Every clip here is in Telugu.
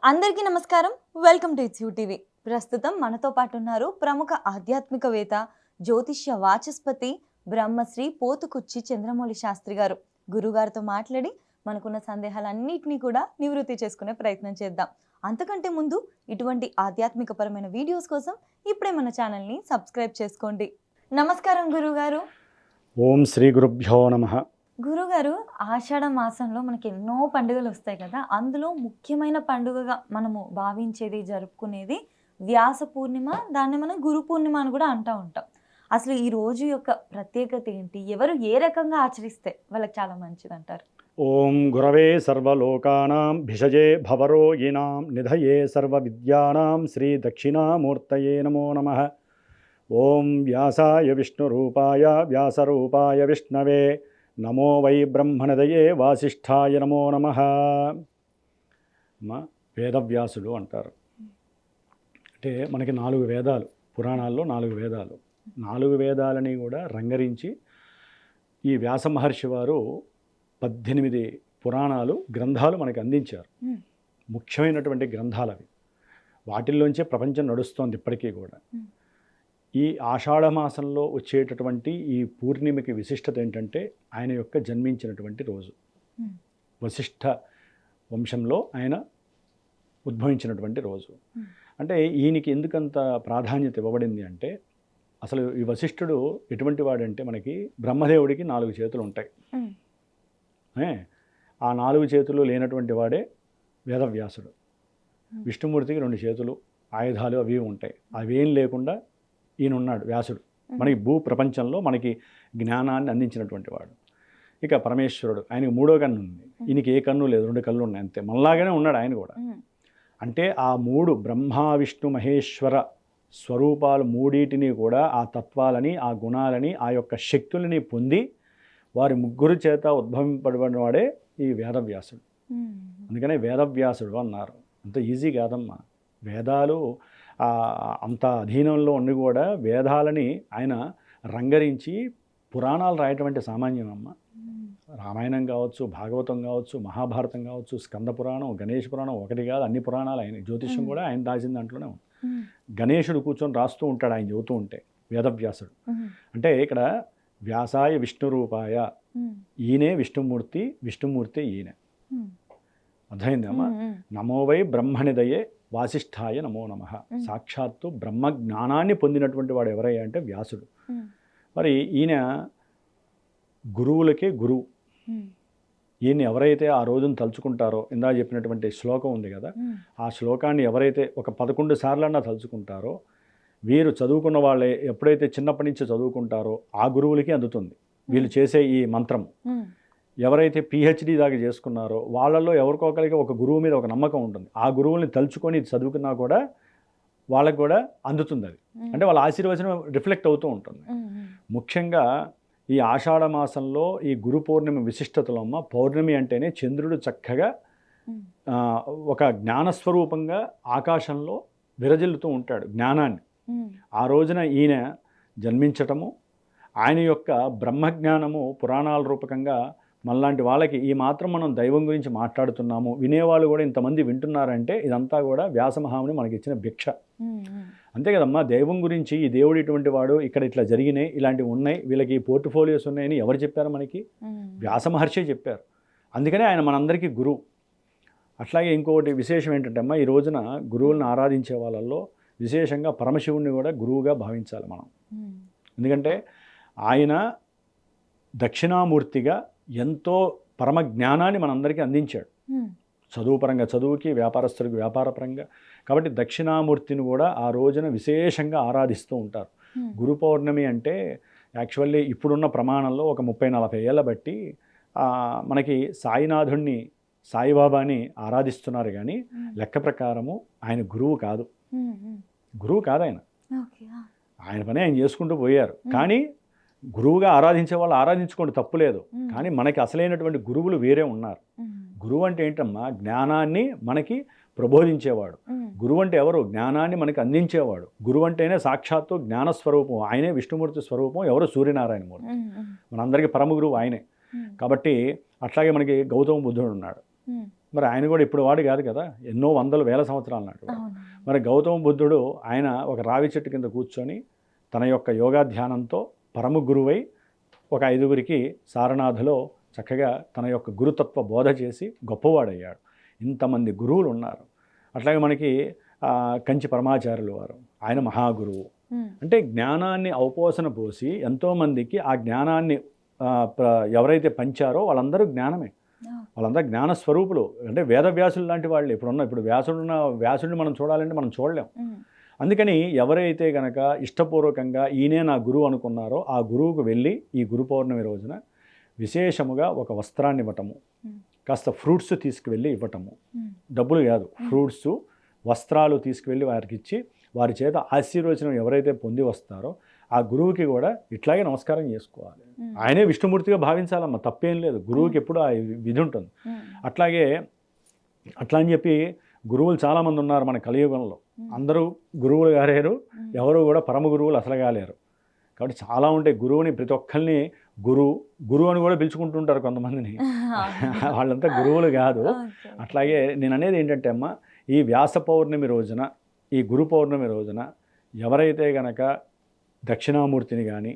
అందరికీ నమస్కారం. Welcome to it's you TV. ప్రస్తుతం మనతో పాటు ఉన్నారు ప్రముఖ ఆధ్యాత్మికవేత్త, జ్యోతిష్య వాచస్పతి బ్రహ్మశ్రీ పోతుకుచ్చి చంద్రమౌళి శాస్త్రి గారు. గురుగారితో మాట్లాడి మనకున్న సందేహాలన్నింటినీ కూడా నివృత్తి చేసుకునే ప్రయత్నం చేద్దాం. అంతకంటే ముందు ఇటువంటి ఆధ్యాత్మికపరమైన వీడియోస్ కోసం ఇప్పుడే మన ఛానల్ని సబ్స్క్రైబ్ చేసుకోండి. నమస్కారం గురుగారు. ఓం శ్రీ గురుభ్యో నమః. గురుగారు, ఆషాఢ మాసంలో మనకి ఎన్నో పండుగలు వస్తాయి కదా. అందులో ముఖ్యమైన పండుగగా మనము భావించేది, జరుపుకునేది వ్యాస పూర్ణిమ. దాన్ని మనం గురు పూర్ణిమ అని కూడా అంటూ ఉంటాం. అసలు ఈ రోజు యొక్క ప్రత్యేకత ఏంటి? ఎవరు ఏ రకంగా ఆచరిస్తే వాళ్ళకి చాలా మంచిది అంటారు? ఓం గురవే సర్వలోకానాం భిషజే భవరోగిణాం నిధయే సర్వ విద్యానాం శ్రీ దక్షిణామూర్తయే నమో నమః. ఓం వ్యాసాయ విష్ణురూపాయ వ్యాసరూపాయ విష్ణవే నమో వై బ్రహ్మణదయే వాసిష్ఠాయ నమో నమః. వేదవ్యాసుడు అంటారు. అంటే మనకి 4 వేదాలు, పురాణాల్లో 4 వేదాలు. 4 వేదాలని కూడా రంగరించి ఈ వ్యాస మహర్షి వారు 18 పురాణాలు, గ్రంథాలు మనకి అందించారు. ముఖ్యమైనటువంటి గ్రంథాలు అవి. వాటిల్లోంచే ప్రపంచం నడుస్తోంది ఇప్పటికీ కూడా. ఈ ఆషాఢ మాసంలో వచ్చేటటువంటి ఈ పూర్ణిమకి విశిష్టత ఏంటంటే ఆయన యొక్క జన్మించినటువంటి రోజు. వశిష్ఠ వంశంలో ఆయన ఉద్భవించినటువంటి రోజు. అంటే ఈయనకి ఎందుకంత ప్రాధాన్యత ఇవ్వబడింది అంటే, అసలు ఈ వశిష్ఠుడు ఎటువంటి వాడంటే, మనకి బ్రహ్మదేవుడికి 4 చేతులు ఉంటాయి. ఆ 4 చేతులు లేనటువంటి వాడే వేదవ్యాసుడు. విష్ణుమూర్తికి 2 చేతులు, ఆయుధాలు అవి ఉంటాయి. అవేం లేకుండా ఈయన ఉన్నాడు వ్యాసుడు. మనకి భూ ప్రపంచంలో మనకి జ్ఞానాన్ని అందించినటువంటి వాడు. ఇక పరమేశ్వరుడు, ఆయనకి 3వ కన్ను ఉంది. ఈయనకి ఏ కన్ను లేదు, 2 కళ్ళు ఉన్నాయి అంతే. మనలాగానే ఉన్నాడు ఆయన కూడా. అంటే ఆ 3 బ్రహ్మ విష్ణు మహేశ్వర స్వరూపాలు మూడింటిని కూడా, ఆ తత్వాలని, ఆ గుణాలని, ఆ యొక్క శక్తులని పొంది వారి ముగ్గురు చేత ఉద్భవింపబడిన వాడే ఈ వేదవ్యాసుడు. అందుకనే వేదవ్యాసుడు అన్నారు. అంత ఈజీ కాదమ్మా. వేదాలు అంత అధీనంలో ఉండి కూడా వేదాలని ఆయన రంగరించి పురాణాలు రాయటం సామాన్యమమ్మ. రామాయణం కావచ్చు, భాగవతం కావచ్చు, మహాభారతం కావచ్చు, స్కంద పురాణం, గణేష్ పురాణం, ఒకటి కాదు అన్ని పురాణాలు ఆయన. జ్యోతిష్యం కూడా ఆయన రాసిన దాంట్లోనే ఉంది. గణేశుడు కూర్చొని రాస్తూ ఉంటాడు ఆయన చెబుతూ ఉంటే, వేదవ్యాసుడు. అంటే ఇక్కడ వ్యాసాయ విష్ణు రూపాయ, ఈయనే విష్ణుమూర్తి, విష్ణుమూర్తి ఈయన. అర్థమైందమ్మా. నమో వై బ్రహ్మనిదయే వాసిష్ఠాయ నమో నమః. సాక్షాత్తు బ్రహ్మ జ్ఞానాన్ని పొందినటువంటి వాడు ఎవరయ్యా అంటే వ్యాసుడు. మరి ఈయన గురువులకే గురువు. ఈయన్ని ఎవరైతే ఆ రోజును తలుచుకుంటారో, ఇందా చెప్పినటువంటి శ్లోకం ఉంది కదా, ఆ శ్లోకాన్ని ఎవరైతే ఒక 11 సార్లన్నా తలుచుకుంటారో, వీరు చదువుకున్న వాళ్ళే ఎప్పుడైతే చిన్నప్పటి నుంచి చదువుకుంటారో ఆ గురువులకి అందుతుంది వీళ్ళు చేసే ఈ మంత్రం. ఎవరైతే పిహెచ్డి దాకా చేసుకున్నారో వాళ్ళల్లో ఎవరికొకరికి ఒక గురువు మీద ఒక నమ్మకం ఉంటుంది. ఆ గురువుల్ని తలుచుకొని చదువుకున్నా కూడా వాళ్ళకు కూడా అందుతుంది అది. అంటే వాళ్ళ ఆశీర్వచనం రిఫ్లెక్ట్ అవుతూ ఉంటుంది. ముఖ్యంగా ఈ ఆషాఢ మాసంలో ఈ గురు పౌర్ణమి విశిష్టతలో అమ్మ, పౌర్ణమి అంటేనే చంద్రుడు చక్కగా ఒక జ్ఞానస్వరూపంగా ఆకాశంలో విరజిల్లుతూ ఉంటాడు జ్ఞానాన్ని. ఆ రోజున ఈయన జన్మించటము, ఆయన యొక్క బ్రహ్మజ్ఞానము పురాణాల రూపకంగా మనలాంటి వాళ్ళకి ఈ మాత్రం మనం దైవం గురించి మాట్లాడుతున్నాము, వినేవాళ్ళు కూడా ఇంతమంది వింటున్నారంటే ఇదంతా కూడా వ్యాసమహాముని మనకి ఇచ్చిన భిక్ష. అంతే కదమ్మా. దైవం గురించి, ఈ దేవుడు ఇటువంటి వాడు, ఇక్కడ ఇట్లా జరిగినాయి, ఇలాంటివి ఉన్నాయి, వీళ్ళకి పోర్ట్ఫోలియోస్ ఉన్నాయని ఎవరు చెప్పారు మనకి? వ్యాస మహర్షి చెప్పారు. అందుకనే ఆయన మనందరికీ గురువు. అట్లాగే ఇంకొకటి విశేషం ఏంటంటే అమ్మా, ఈ రోజున గురువులను ఆరాధించే వాళ్ళల్లో విశేషంగా పరమశివుణ్ణి కూడా గురువుగా భావించాలి మనం. ఎందుకంటే ఆయన దక్షిణామూర్తిగా ఎంతో పరమ జ్ఞానాన్ని మనందరికీ అందించాడు. చదువు పరంగా చదువుకి, వ్యాపారస్తుడికి వ్యాపారపరంగా. కాబట్టి దక్షిణామూర్తిని కూడా ఆ రోజున విశేషంగా ఆరాధిస్తూ ఉంటారు. గురు పౌర్ణమి అంటే యాక్చువల్లీ ఇప్పుడున్న ప్రమాణంలో ఒక 30-40 ఏళ్ళ బట్టి మనకి సాయినాథుణ్ణి, సాయిబాబాని ఆరాధిస్తున్నారు. కానీ లెక్క ప్రకారము ఆయన గురువు కాదు. గురువు కాదు ఆయన. ఆయన పని ఆయన చేసుకుంటూ పోయారు. కానీ గురువుగా ఆరాధించే వాళ్ళు ఆరాధించుకోండి, తప్పులేదు. కానీ మనకి అసలైనటువంటి గురువులు వేరే ఉన్నారు. గురువు అంటే ఏంటమ్మా? జ్ఞానాన్ని మనకి ప్రబోధించేవాడు. గురువు అంటే ఎవరు? జ్ఞానాన్ని మనకి అందించేవాడు. గురువు అంటేనే సాక్షాత్తు జ్ఞానస్వరూపం. ఆయనే విష్ణుమూర్తి స్వరూపం. ఎవరు? సూర్యనారాయణమూర్తి. మనందరికీ పరమ గురువు ఆయనే. కాబట్టి అట్లాగే మనకి గౌతమ బుద్ధుడు ఉన్నాడు. మరి ఆయన కూడా ఇప్పుడు వాడు కాదు కదా, ఎన్నో వందలు వేల సంవత్సరాల నాడు వాడు. అవును. మరి గౌతమ బుద్ధుడు ఆయన ఒక రావి చెట్టు కింద కూర్చొని తన యొక్క యోగా ధ్యానంతో పరమ గురువై ఒక 5గురికి సారనాథలో చక్కగా తన యొక్క గురుతత్వ బోధ చేసి గొప్పవాడయ్యాడు. ఇంతమంది గురువులు ఉన్నారు. అట్లాగే మనకి కంచి పరమాచార్యులు వారు, ఆయన మహాగురువు. అంటే జ్ఞానాన్ని అవపోసన పోసి ఎంతోమందికి ఆ జ్ఞానాన్ని ఎవరైతే పంచారో వాళ్ళందరూ జ్ఞానమే, వాళ్ళందరూ జ్ఞాన స్వరూపులు. అంటే వేదవ్యాసులు లాంటి వాళ్ళు ఇప్పుడు వ్యాసుడిని మనం చూడాలంటే మనం చూడలేం. అందుకని ఎవరైతే కనుక ఇష్టపూర్వకంగా ఈయనే నా గురువు అనుకున్నారో ఆ గురువుకు వెళ్ళి ఈ గురు పౌర్ణమి రోజున విశేషముగా ఒక వస్త్రాన్ని ఇవ్వటము, కాస్త ఫ్రూట్స్ తీసుకువెళ్ళి ఇవ్వటము, డబ్బులు కాదు, ఫ్రూట్స్ వస్త్రాలు తీసుకువెళ్ళి వారికి ఇచ్చి వారి చేత ఆశీర్వచనం ఎవరైతే పొంది వస్తారో ఆ గురువుకి కూడా ఇట్లాగే నమస్కారం చేసుకోవాలి. ఆయనే విష్ణుమూర్తిగా భావించాలమ్మా, తప్పేం లేదు. గురువుకి ఎప్పుడు ఆ విధి ఉంటుంది. అట్లాగే అట్లా అని చెప్పి గురువులు చాలామంది ఉన్నారు మన కలియుగంలో. అందరూ గురువులు కాలేరు, ఎవరు కూడా పరమ గురువులు అసలు కాలేరు. కాబట్టి చాలా ఉంటాయి. గురువుని ప్రతి ఒక్కరిని గురువు అని కూడా పిలుచుకుంటుంటారు కొంతమందిని. వాళ్ళంతా గురువులు కాదు. అట్లాగే నేను అనేది ఏంటంటే అమ్మ, ఈ వ్యాస పౌర్ణమి రోజున, ఈ గురు పౌర్ణమి రోజున ఎవరైతే గనక దక్షిణామూర్తిని కానీ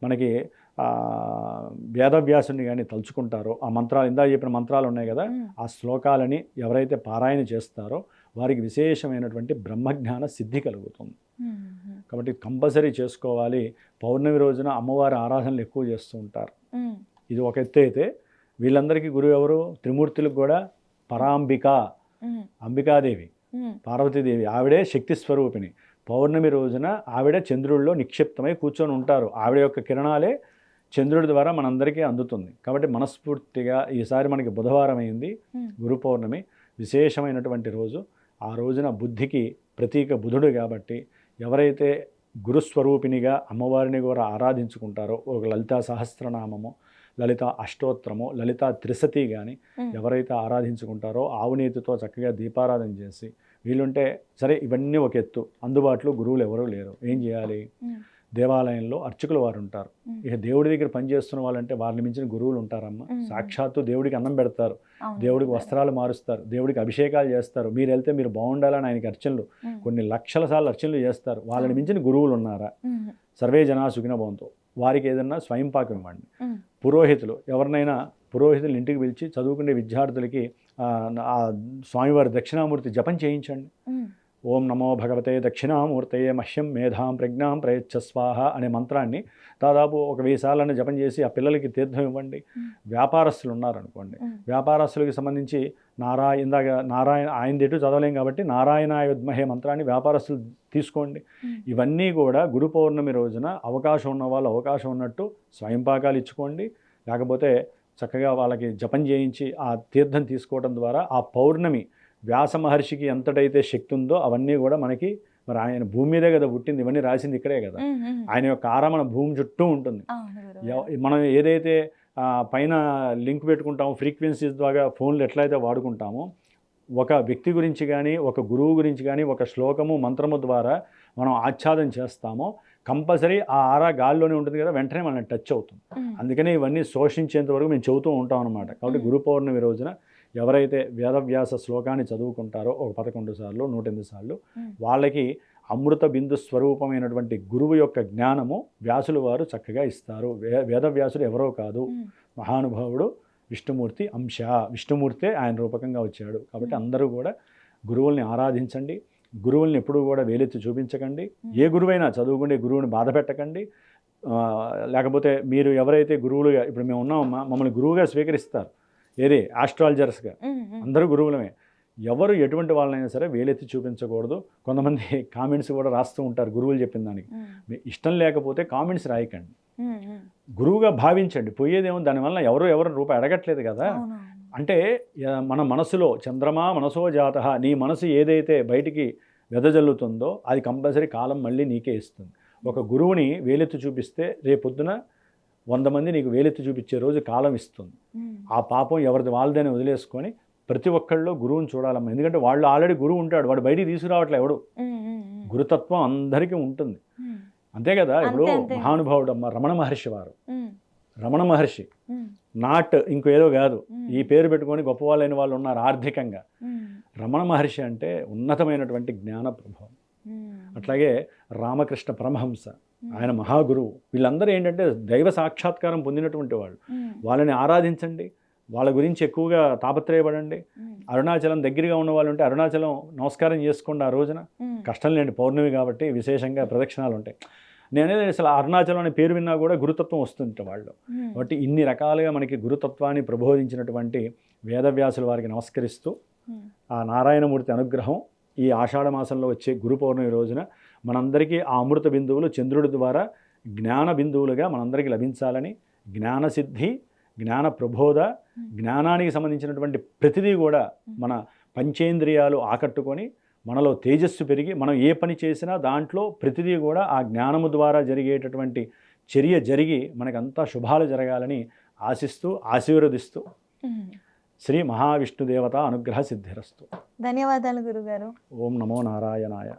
మనకి వేదవ్యాసుని కానీ తలుచుకుంటారో, ఆ మంత్రాలు ఇందా చెప్పిన మంత్రాలు ఉన్నాయి కదా, ఆ శ్లోకాలని ఎవరైతే పారాయణ చేస్తారో వారికి విశేషమైనటువంటి బ్రహ్మజ్ఞాన సిద్ధి కలుగుతుంది. కాబట్టి కంపల్సరీ చేసుకోవాలి. పౌర్ణమి రోజున అమ్మవారి ఆరాధనలు ఎక్కువ చేస్తూ ఉంటారు. ఇది ఒక ఎత్తు అయితే, వీళ్ళందరికీ గురువు ఎవరు? త్రిమూర్తులకు కూడా పరాంబిక, అంబికాదేవి, పార్వతీదేవి, ఆవిడే శక్తి స్వరూపిణి. పౌర్ణమి రోజున ఆవిడ చంద్రుడిలో నిక్షిప్తమై కూర్చొని ఉంటారు. ఆవిడ యొక్క కిరణాలే చంద్రుడి ద్వారా మనందరికీ అందుతుంది. కాబట్టి మనస్ఫూర్తిగా ఈసారి మనకి బుధవారం అయింది, గురు పౌర్ణమి విశేషమైనటువంటి రోజు. ఆ రోజున బుద్ధికి ప్రతీక బుధుడు కాబట్టి ఎవరైతే గురుస్వరూపిణిగా అమ్మవారిని కూడా ఆరాధించుకుంటారో, ఒక లలితా సహస్రనామము, లలిత అష్టోత్తరము, లలితా త్రిశతి కానీ ఎవరైతే ఆరాధించుకుంటారో ఆవునేతితో చక్కగా దీపారాధన చేసి, వీలుంటే సరే ఇవన్నీ ఒక ఎత్తు, అందుబాటులో గురువులు ఎవరూ లేరు, ఏం చేయాలి? దేవాలయంలో అర్చకులు వారు ఉంటారు. ఇక దేవుడి దగ్గర పనిచేస్తున్న వాళ్ళంటే వారిని మించిన గురువులు ఉంటారమ్మ. సాక్షాత్తు దేవుడికి అన్నం పెడతారు, దేవుడికి వస్త్రాలు మారుస్తారు, దేవుడికి అభిషేకాలు చేస్తారు. మీరు వెళ్తే మీరు బాగుండాలని ఆయనకి అర్చనలు కొన్ని లక్షల సార్లు అర్చనలు చేస్తారు. వాళ్ళని మించిన గురువులు ఉన్నారా? సర్వే జనా సుఖినో భవంతు. వారికి ఏదన్నా స్వయం పాకం ఇవ్వండి. పురోహితులు ఎవరినైనా పురోహితులు ఇంటికి పిలిచి చదువుకునే విద్యార్థులకి ఆ స్వామివారి దక్షిణామూర్తి జపం చేయించండి. ఓం నమో భగవతే దక్షిణామూర్తయే మహ్యం మేధాం ప్రజ్ఞాం ప్రయచ్చ స్వాహ అనే మంత్రాన్ని దాదాపు ఒక 1000 సార్లను జపం చేసి ఆ పిల్లలకి తీర్థం ఇవ్వండి. వ్యాపారస్తులు ఉన్నారనుకోండి, వ్యాపారస్తులకి సంబంధించి నారాయణ ఆయన ఎటు చదవలేం కాబట్టి నారాయణాయ విద్మహే మంత్రాన్ని వ్యాపారస్తులు తీసుకోండి. ఇవన్నీ కూడా గురు పౌర్ణమి రోజున అవకాశం ఉన్న వాళ్ళు అవకాశం ఉన్నట్టు స్వయంపాకాలు ఇచ్చుకోండి. లేకపోతే చక్కగా వాళ్ళకి జపం చేయించి ఆ తీర్థం తీసుకోవడం ద్వారా ఆ పౌర్ణమి వ్యాస మహర్షికి ఎంతటైతే శక్తి ఉందో అవన్నీ కూడా మనకి, మరి ఆయన భూమి మీదే కదా పుట్టింది, ఇవన్నీ రాసింది ఇక్కడే కదా. ఆయన యొక్క ఆరా మన భూమి చుట్టూ ఉంటుంది. మనం ఏదైతే పైన లింక్ పెట్టుకుంటామో ఫ్రీక్వెన్సీస్ ద్వారా ఫోన్లు ఎట్లయితే వాడుకుంటామో, ఒక వ్యక్తి గురించి కానీ ఒక గురువు గురించి కానీ ఒక శ్లోకము మంత్రము ద్వారా మనం ఆచ్ఛాదన చేస్తామో కంపల్సరీ ఆ ఆరా గాల్లోనే ఉంటుంది కదా, వెంటనే మనల్ని టచ్ అవుతుంది. అందుకనే ఇవన్నీ శోషించేంత వరకు మేము చెబుతూ ఉంటాం అనమాట. కాబట్టి గురు పౌర్ణమి రోజున ఎవరైతే వేదవ్యాస శ్లోకాన్ని చదువుకుంటారో ఒక 11 సార్లు 108 సార్లు వాళ్ళకి అమృత బిందు స్వరూపమైనటువంటి గురువు యొక్క జ్ఞానము వ్యాసులు వారు చక్కగా ఇస్తారు. వేదవ్యాసుడు ఎవరో కాదు, మహానుభావుడు విష్ణుమూర్తి అంశ. విష్ణుమూర్తే ఆయన రూపకంగా వచ్చాడు. కాబట్టి అందరూ కూడా గురువుల్ని ఆరాధించండి. గురువుల్ని ఎప్పుడూ కూడా వేలెత్తి చూపించకండి. ఏ గురువైనా చదువుకునే గురువుని బాధ పెట్టకండి. లేకపోతే మీరు ఎవరైతే గురువులుగా ఇప్పుడు మేము ఉన్నామమ్మా, మమ్మల్ని గురువుగా స్వీకరిస్తారు, ఏది ఆస్ట్రాలజర్స్గా, అందరూ గురువులమే. ఎవరు ఎటువంటి వాళ్ళైనా సరే వేలెత్తి చూపించకూడదు. కొంతమంది కామెంట్స్ కూడా రాస్తూ ఉంటారు గురువులు చెప్పిన దానికి. ఇష్టం లేకపోతే కామెంట్స్ రాయకండి, గురువుగా భావించండి. పోయేదేమో దానివల్ల ఎవరు రూపాయి అడగట్లేదు కదా. అంటే మన మనసులో చంద్రమా మనసో జాతః, నీ మనసు ఏదైతే బయటికి వెదజల్లుతుందో అది కంపల్సరీ కాలం మళ్ళీ నీకే ఇస్తుంది. ఒక గురువుని వేలెత్తి చూపిస్తే రేపొద్దున 100 మంది నీకు వేలెత్తి చూపించే రోజు కాలం ఇస్తుంది. ఆ పాపం ఎవరిది వాళ్ళదని వదిలేసుకొని ప్రతి ఒక్కళ్ళు గురువుని చూడాలమ్మా. ఎందుకంటే వాళ్ళు ఆల్రెడీ గురువు ఉంటాడు, వాడు బయటికి తీసుకురావట్లే ఎవడు. గురుతత్వం అందరికీ ఉంటుంది, అంతే కదా. ఇప్పుడు మహానుభావుడు అమ్మ రమణ మహర్షి వారు, రమణ మహర్షి నాట్ ఇంకేదో కాదు. ఈ పేరు పెట్టుకొని గొప్పవాళ్ళైన వాళ్ళు ఉన్నారు ఆర్థికంగా. రమణ మహర్షి అంటే ఉన్నతమైనటువంటి జ్ఞాన ప్రభావం. అట్లాగే రామకృష్ణ పరమహంస, ఆయన మహాగురువు. వీళ్ళందరూ ఏంటంటే దైవ సాక్షాత్కారం పొందినటువంటి వాళ్ళు. వాళ్ళని ఆరాధించండి, వాళ్ళ గురించి ఎక్కువగా తాపత్రయపడండి. అరుణాచలం దగ్గరగా ఉన్న వాళ్ళు ఉంటే అరుణాచలం నమస్కారం చేసుకోండి. ఆ రోజున కష్టం లేండి, పౌర్ణమి కాబట్టి విశేషంగా ప్రదక్షిణాలు ఉంటాయి. నేనేది అసలు అరుణాచలం అనే పేరు విన్నా కూడా గురుతత్వం వస్తుంటే వాళ్ళు. కాబట్టి ఇన్ని రకాలుగా మనకి గురుతత్వాన్ని ప్రబోధించినటువంటి వేదవ్యాసుల వారికి నమస్కరిస్తూ ఆ నారాయణమూర్తి అనుగ్రహం ఈ ఆషాఢ మాసంలో వచ్చే గురు పౌర్ణమి రోజున మనందరికీ ఆ అమృత బిందువులు చంద్రుడి ద్వారా జ్ఞాన బిందువులుగా మనందరికీ లభించాలని, జ్ఞానసిద్ధి, జ్ఞాన ప్రబోధ, జ్ఞానానికి సంబంధించినటువంటి ప్రతిదీ కూడా మన పంచేంద్రియాలు ఆకట్టుకొని మనలో తేజస్సు పెరిగి మనం ఏ పని చేసినా దాంట్లో ప్రతిదీ కూడా ఆ జ్ఞానము ద్వారా జరిగేటటువంటి చర్య జరిగి మనకంతా శుభాలు జరగాలని ఆశిస్తూ ఆశీర్వదిస్తూ శ్రీ మహావిష్ణుదేవత అనుగ్రహ సిద్ధిరస్తు. ధన్యవాదాలు గురుగారు. ఓం నమో నారాయణాయ.